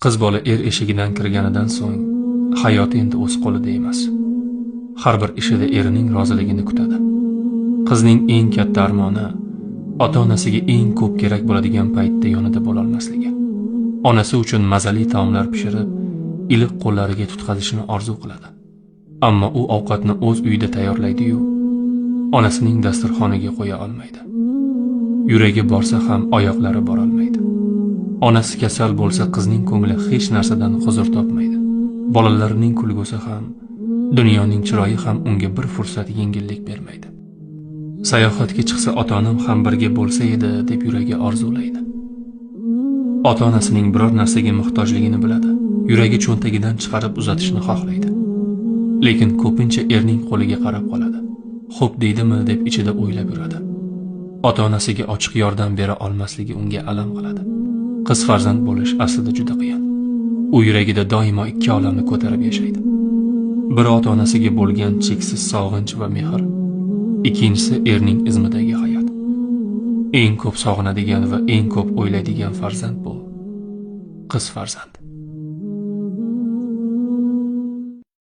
Qiz bola eshigidan kirganidan so'ng hayot endi o'z qo'lida emas. Har bir ishida erining roziligini kutadi. Qizning eng katta armoni ota-onasiga eng ko'p kerak bo'ladigan paytda yonida bo'la olmasligi. Onasi uchun mazali taomlar pishirib, iliq qo'llariga tutqazishni orzu qiladi. Ammo u ovqatni o'z uyida tayyorlaydi-yu, onasining dasturxoniga qo'ya olmaydi. Yuragi borsa ham oyoqlari bora olmaydi. Onasi kasal bo'lsa qizning ko'ngli hech narsadan huzur topmaydi. Bolalarining kulgusi ham, dunyoning chiroyi ham unga bir fursat yengillik bermaydi. Sayohatga chiqsa ota-onam ham birga bo'lsa edi deb yuragi orzulaydi. Ota-onasining biror narsaga muhtojligini biladi. Yuragi cho'ntagidan chiqarib uzatishni xohlaydi. Lekin ko'pincha erning qo'liga qarab qoladi. Xo'p deydimi deb ichida o'ylab yuradi. Ota-onasiga ochiq yordam bera olmasligi unga alam qiladi. Qiz farzand bo'lish aslida juda qiyin. U yuragida doimo ikki olamni ko'tarib yashaydi. Bir ota-onasiga bo'lgan cheksiz sog'inch va mehr, ikkinchisi erning izmidagi hayot. Eng ko'p sog'inadigan va eng ko'p o'ylaydigan farzand bu qiz farzand.